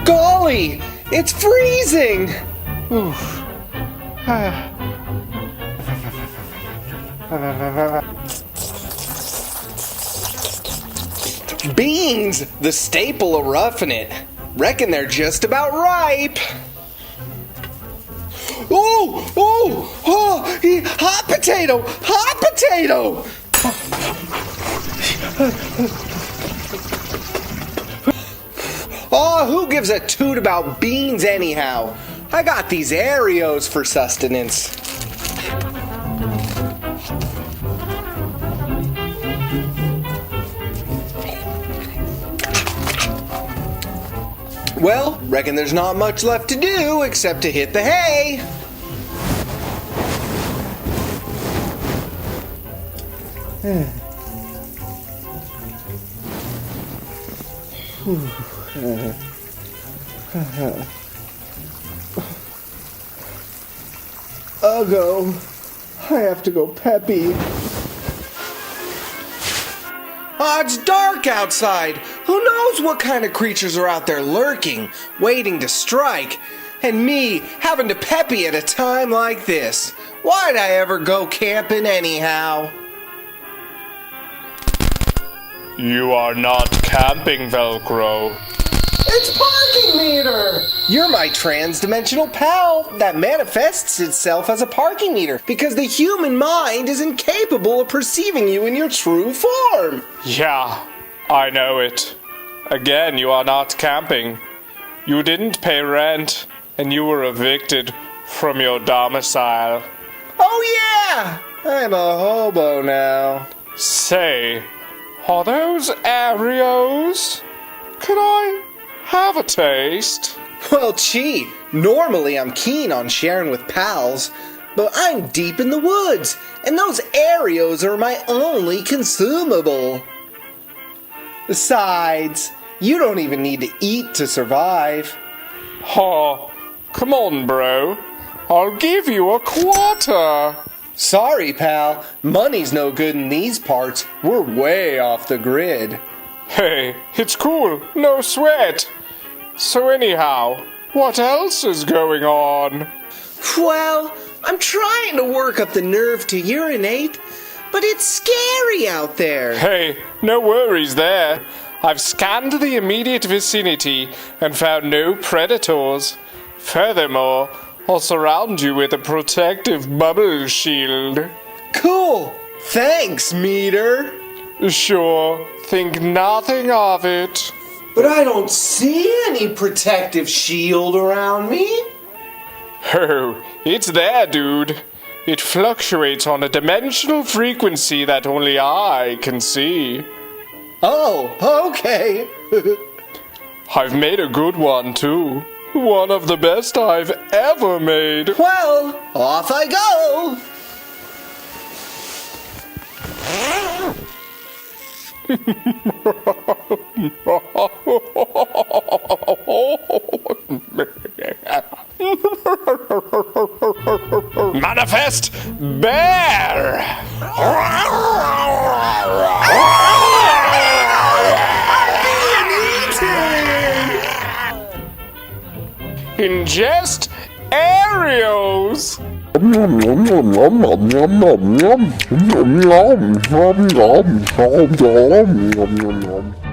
Golly, it's freezing! Beans, the staple of roughing it. Reckon they're just about ripe. Ooh, hot potato, hot potato! Oh, who gives a toot about beans anyhow? I got these Aereos for sustenance. Well, reckon there's not much left to do except to hit the hay. Uggo, I have to go peppy. Oh, it's dark outside. Who knows what kind of creatures are out there lurking, waiting to strike. And me having to peppy at a time like this. Why'd I ever go camping anyhow? You are not camping, Velcro. It's parking meter! You're my trans-dimensional pal that manifests itself as a parking meter because the human mind is incapable of perceiving you in your true form. Yeah, I know it. Again, you are not camping. You didn't pay rent, and you were evicted from your domicile. Oh yeah! I'm a hobo now. Say, are those Aereos? Could I have a taste? Well, gee, normally I'm keen on sharing with pals, but I'm deep in the woods, and those Aereos are my only consumable. Besides, you don't even need to eat to survive. Oh, come on, bro. I'll give you a quarter. Sorry, pal. Money's no good in these parts. We're way off the grid. Hey, it's cool. No sweat. So anyhow, what else is going on? Well, I'm trying to work up the nerve to urinate, but it's scary out there. Hey, no worries there. I've scanned the immediate vicinity and found no predators. Furthermore, I'll surround you with a protective bubble shield. Cool. Thanks, meter. Sure, think nothing of it. But I don't see any protective shield around me. Oh, it's there, dude. It fluctuates on a dimensional frequency that only I can see. Oh, okay. I've made a good one, too. One of the best I've ever made. Well, off I go. Manifest bear! Ingest Aereos! Nom nom nom nom nom nom nom nom nom nom nom nom nom nom nom nom nom nom.